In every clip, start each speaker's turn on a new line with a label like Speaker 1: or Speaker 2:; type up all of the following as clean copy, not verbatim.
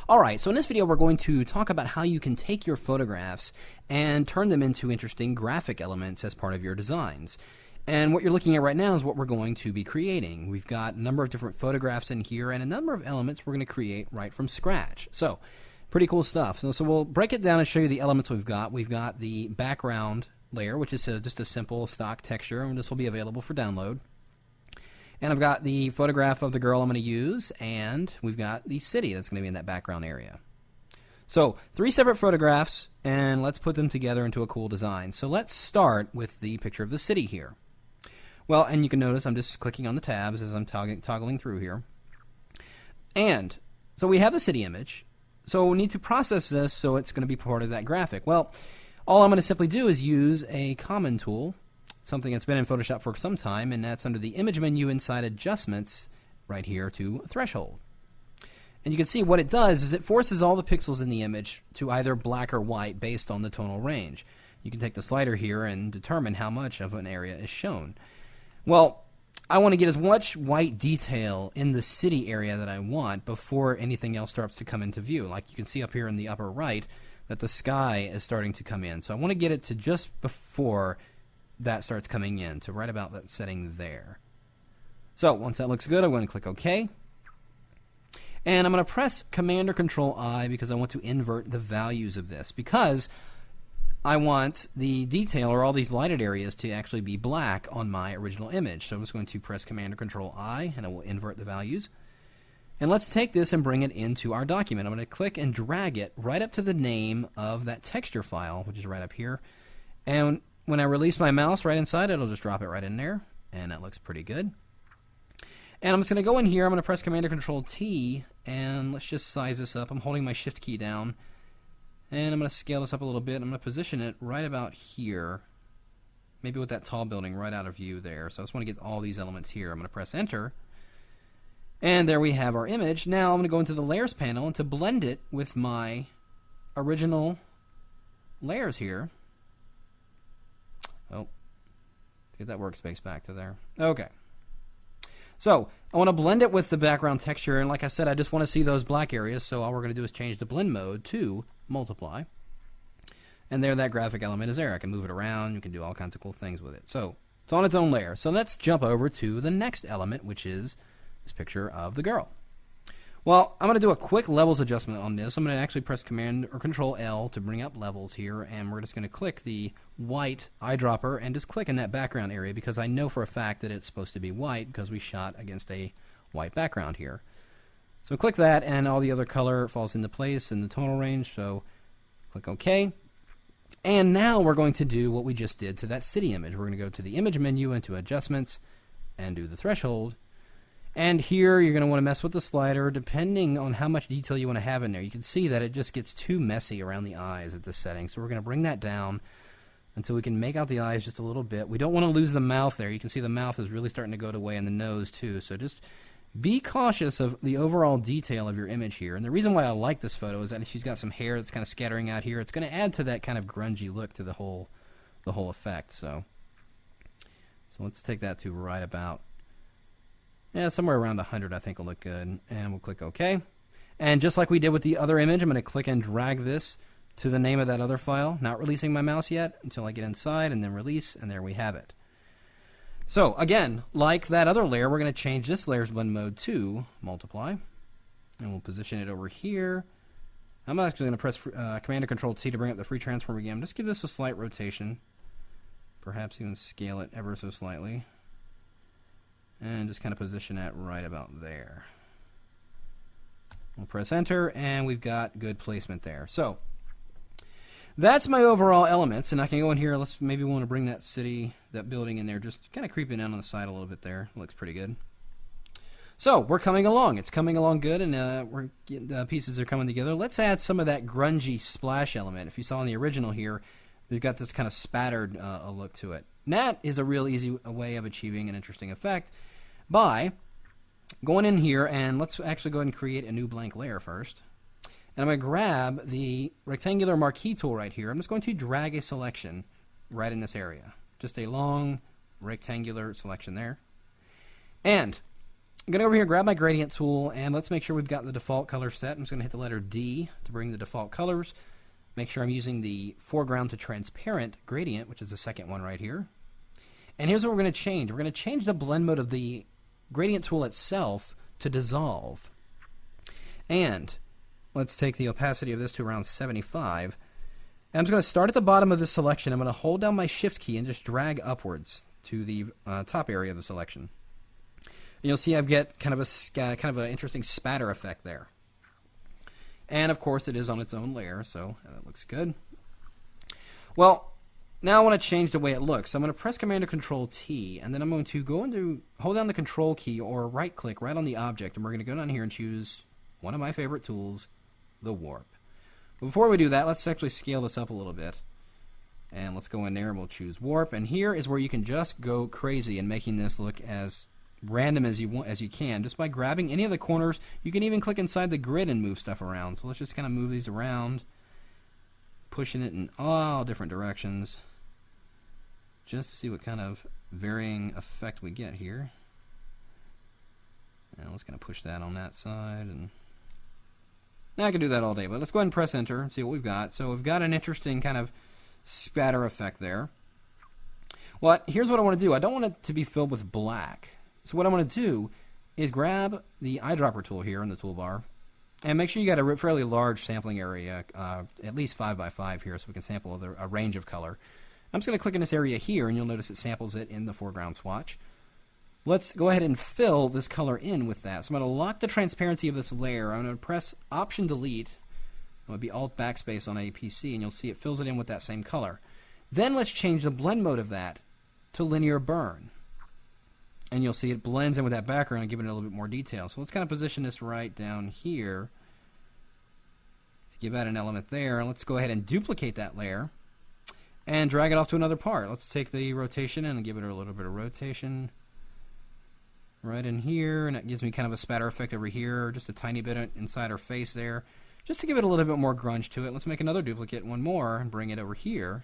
Speaker 1: Alright, so in this video we're going to talk about how you can take your photographs and turn them into interesting graphic elements as part of your designs. And what you're looking at right now is what we're going to be creating. We've got a number of different photographs in here and a number of elements we're going to create right from scratch. So, pretty cool stuff. So we'll break it down and show you the elements we've got. We've got the background layer, which is just a simple stock texture, and this will be available for download. And I've got the photograph of the girl I'm going to use, and we've got the city that's going to be in that background area. So, 3 separate photographs, and let's put them together into a cool design. So let's start with the picture of the city here. Well, and you can notice I'm just clicking on the tabs as I'm toggling through here. And so we have the city image. So we need to process this so it's going to be part of that graphic. Well, all I'm going to simply do is use a common tool, something that's been in Photoshop for some time, and that's under the image menu inside adjustments right here to threshold. And you can see what it does is it forces all the pixels in the image to either black or white based on the tonal range. You can take the slider here and determine how much of an area is shown. Well, I want to get as much white detail in the city area that I want before anything else starts to come into view. Like you can see up here in the upper right that the sky is starting to come in. So I want to get it to just before that starts coming in, to right about that setting there. So once that looks good, I'm going to click OK. And I'm going to press Command or Control I because I want to invert the values of this, because I want the detail or all these lighted areas to actually be black on my original image. So I'm just going to press Command or Control I, and I will invert the values. And let's take this and bring it into our document. I'm going to click and drag it right up to the name of that texture file, which is right up here. And when I release my mouse right inside, it'll just drop it right in there, and that looks pretty good. And I'm just going to go in here, I'm going to press Command or Control T, and let's just size this up. I'm holding my Shift key down, and I'm going to scale this up a little bit. I'm going to position it right about here, maybe with that tall building right out of view there. So I just want to get all these elements here. I'm going to press Enter, and there we have our image. Now I'm going to go into the Layers panel, and to blend it with my original layers here, oh, get that workspace back to there. Okay. So I want to blend it with the background texture, and like I said, I just want to see those black areas, so all we're going to do is change the blend mode to multiply. And there that graphic element is there. I can move it around, you can do all kinds of cool things with it. So it's on its own layer. So let's jump over to the next element, which is this picture of the girl. Well, I'm going to do a quick levels adjustment on this. I'm going to actually press Command or Control L to bring up levels here, and we're just going to click the white eyedropper and just click in that background area because I know for a fact that it's supposed to be white because we shot against a white background here. So click that, and all the other color falls into place in the tonal range, so click OK. And now we're going to do what we just did to that city image. We're going to go to the image menu into adjustments and do the threshold. And here you're going to want to mess with the slider depending on how much detail you want to have in there. You can see that it just gets too messy around the eyes at this setting. So we're going to bring that down until we can make out the eyes just a little bit. We don't want to lose the mouth there. You can see the mouth is really starting to go away and the nose too. So just be cautious of the overall detail of your image here. And the reason why I like this photo is that she's got some hair that's kind of scattering out here. It's going to add to that kind of grungy look to the whole effect. So let's take that to right about, yeah, somewhere around 100 I think will look good. And we'll click OK. And just like we did with the other image, I'm going to click and drag this to the name of that other file. Not releasing my mouse yet until I get inside, and then release, and there we have it. So again, like that other layer, we're going to change this layer's blend mode to multiply. And we'll position it over here. I'm actually going to press Command or Control T to bring up the free transform again. Just give this a slight rotation. Perhaps even scale it ever so slightly. And just kind of position that right about there. We'll press Enter, and we've got good placement there. So that's my overall elements, and I can go in here. Let's maybe want to bring that city, that building in there, just kind of creeping in on the side a little bit there. Looks pretty good. So we're coming along. It's coming along good, and we're getting, the pieces are coming together. Let's add some of that grungy splash element. If you saw in the original here, they've got this kind of spattered look to it. And that is a real easy way of achieving an interesting effect by going in here, and let's actually go ahead and create a new blank layer first. And I'm going to grab the rectangular marquee tool right here. I'm just going to drag a selection right in this area. Just a long rectangular selection there. And I'm going to go over here, grab my gradient tool, and let's make sure we've got the default color set. I'm just going to hit the letter D to bring the default colors. Make sure I'm using the foreground to transparent gradient, which is the second one right here. And here's what we're going to change. We're going to change the blend mode of the gradient tool itself to dissolve. And let's take the opacity of this to around 75. And I'm just going to start at the bottom of this selection. I'm going to hold down my Shift key and just drag upwards to the top area of the selection. And you'll see I've got kind of an interesting spatter effect there. And of course it is on its own layer, so that looks good. Well, now I want to change the way it looks. So I'm going to press Command or Control T, and then I'm going to hold down the Control key or right click right on the object, and we're going to go down here and choose one of my favorite tools, the warp. But before we do that, let's actually scale this up a little bit. And let's go in there and we'll choose warp. And here is where you can just go crazy in making this look as random as you can, just by grabbing any of the corners. You can even click inside the grid and move stuff around. So let's just kind of move these around, pushing it in all different directions, just to see what kind of varying effect we get here. And let's kind of push that on that side, and I can do that all day, but let's go ahead and press enter and see what we've got. So we've got an interesting kind of spatter effect there. Well, here's what I want to do. I don't want it to be filled with black. So what I want to do is grab the eyedropper tool here in the toolbar, and make sure you got a fairly large sampling area, at least 5x5 here, so we can sample a range of color. I'm just going to click in this area here, and you'll notice it samples it in the foreground swatch. Let's go ahead and fill this color in with that. So I'm going to lock the transparency of this layer. I'm going to press Option Delete. It would be Alt Backspace on a PC, and you'll see it fills it in with that same color. Then let's change the blend mode of that to Linear Burn. And you'll see it blends in with that background and give it a little bit more detail. So let's kind of position this right down here to give that an element there. And let's go ahead and duplicate that layer and drag it off to another part. Let's take the rotation and give it a little bit of rotation right in here, and that gives me kind of a spatter effect over here, just a tiny bit inside her face there, just to give it a little bit more grunge to it. Let's make another duplicate, one more, and bring it over here,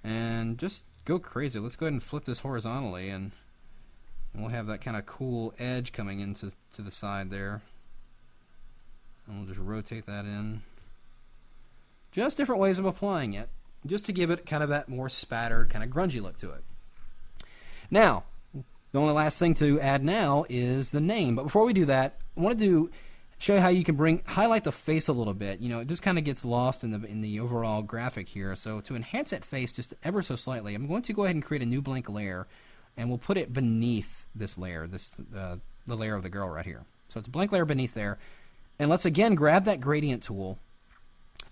Speaker 1: and just go crazy. Let's go ahead and flip this horizontally, and we'll have that kind of cool edge coming into the side there, and we'll just rotate that in. Just different ways of applying it, just to give it kind of that more spattered, kind of grungy look to it. Now, the only last thing to add now is the name. But before we do that, I want to show you how you can highlight the face a little bit. You know, it just kind of gets lost in the overall graphic here. So to enhance that face just ever so slightly, I'm going to go ahead and create a new blank layer, and we'll put it beneath this layer, the layer of the girl right here. So it's a blank layer beneath there. And let's again grab that gradient tool,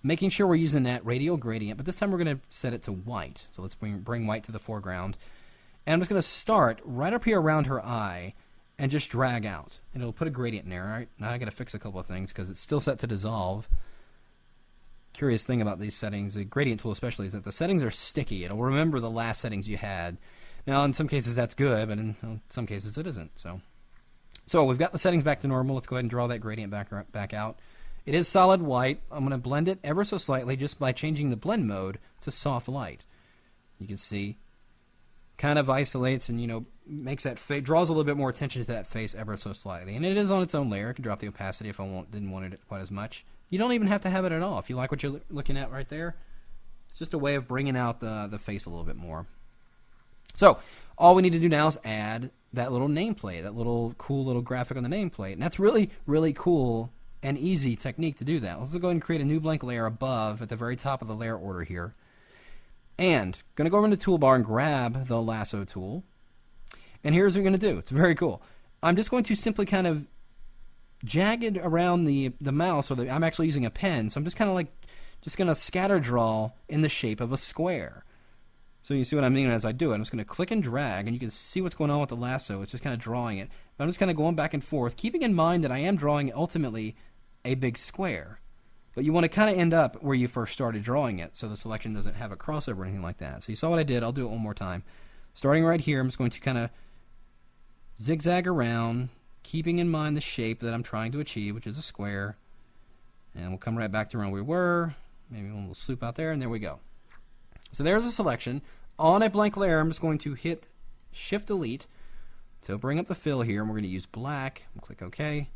Speaker 1: making sure we're using that radial gradient, but this time we're going to set it to white. So let's bring white to the foreground. And I'm just going to start right up here around her eye and just drag out. And it'll put a gradient in there. All right, now I got to fix a couple of things because it's still set to dissolve. Curious thing about these settings, the gradient tool especially, is that the settings are sticky. It'll remember the last settings you had. Now, in some cases that's good, but in some cases it isn't. So we've got the settings back to normal. Let's go ahead and draw that gradient back out. It is solid white. I'm going to blend it ever so slightly just by changing the blend mode to soft light. You can see kind of isolates and, you know, makes that draws a little bit more attention to that face ever so slightly. And it is on its own layer. I can drop the opacity if I didn't want it quite as much. You don't even have to have it at all. If you like what you're looking at right there, it's just a way of bringing out the face a little bit more. So all we need to do now is add that little nameplate, that little cool little graphic on the nameplate. And that's really, really cool and easy technique to do that. Let's go ahead and create a new blank layer above at the very top of the layer order here. And going to go over into the toolbar and grab the lasso tool. And here's what we're going to do. It's very cool. I'm just going to simply kind of jagged around the mouse, or I'm actually using a pen, so I'm just kind of just going to scatter draw in the shape of a square. So you see what I mean as I do it. I'm just going to click and drag, and you can see what's going on with the lasso. It's just kind of drawing it. But I'm just kind of going back and forth, keeping in mind that I am drawing ultimately a big square. But you want to kind of end up where you first started drawing it, so the selection doesn't have a crossover or anything like that. So you saw what I did. I'll do it one more time. Starting right here, I'm just going to kind of zigzag around, keeping in mind the shape that I'm trying to achieve, which is a square. And we'll come right back to where we were. Maybe a little swoop out there, and there we go. So there's a selection. On a blank layer, I'm just going to hit Shift-Delete So bring up the fill here, and we're going to use black. Click OK.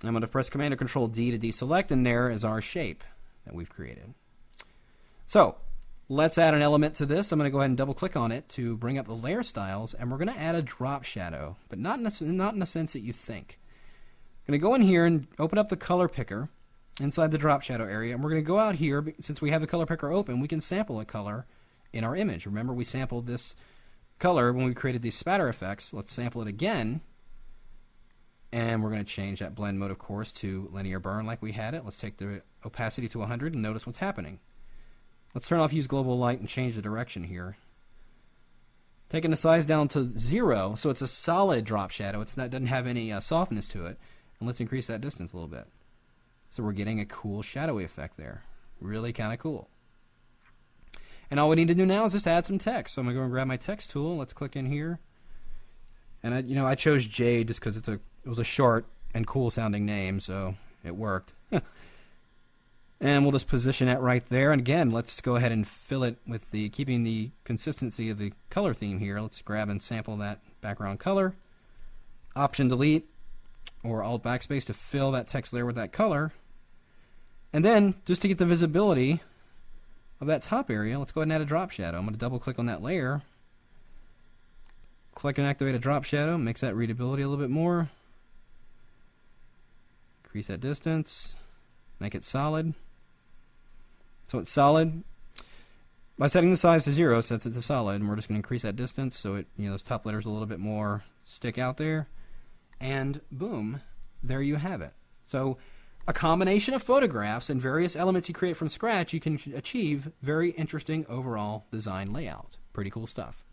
Speaker 1: I'm going to press Command or Control D to deselect, and there is our shape that we've created. So let's add an element to this. I'm going to go ahead and double click on it to bring up the layer styles, and we're going to add a drop shadow, but not in the sense that you think. I'm going to go in here and open up the color picker inside the drop shadow area, and we're going to go out here. Since we have the color picker open, we can sample a color in our image. Remember, we sampled this color when we created these spatter effects. Let's sample it again, and we're going to change that blend mode, of course, to linear burn like we had it. Let's take the opacity to 100 and notice what's happening. Let's turn off use global light and change the direction here. Taking the size down to 0, so it's a solid drop shadow. It doesn't have any softness to it. And let's increase that distance a little bit. So we're getting a cool shadowy effect there. Really kind of cool. And all we need to do now is just add some text. So I'm going to go and grab my text tool. Let's click in here. And I chose Jade just because it was a short and cool sounding name, so it worked. And we'll just position it right there. And again, let's go ahead and fill it with keeping the consistency of the color theme here. Let's grab and sample that background color. Option delete or Alt backspace to fill that text layer with that color. And then, just to get the visibility of that top area, let's go ahead and add a drop shadow. I'm going to double click on that layer. Click and activate a drop shadow. Makes that readability a little bit more. Increase that distance. Make it solid. So it's solid. By setting the size to 0, sets it to solid, and we're just going to increase that distance so those top letters a little bit more stick out there. And boom, there you have it. So a combination of photographs and various elements you create from scratch, you can achieve very interesting overall design layout. Pretty cool stuff.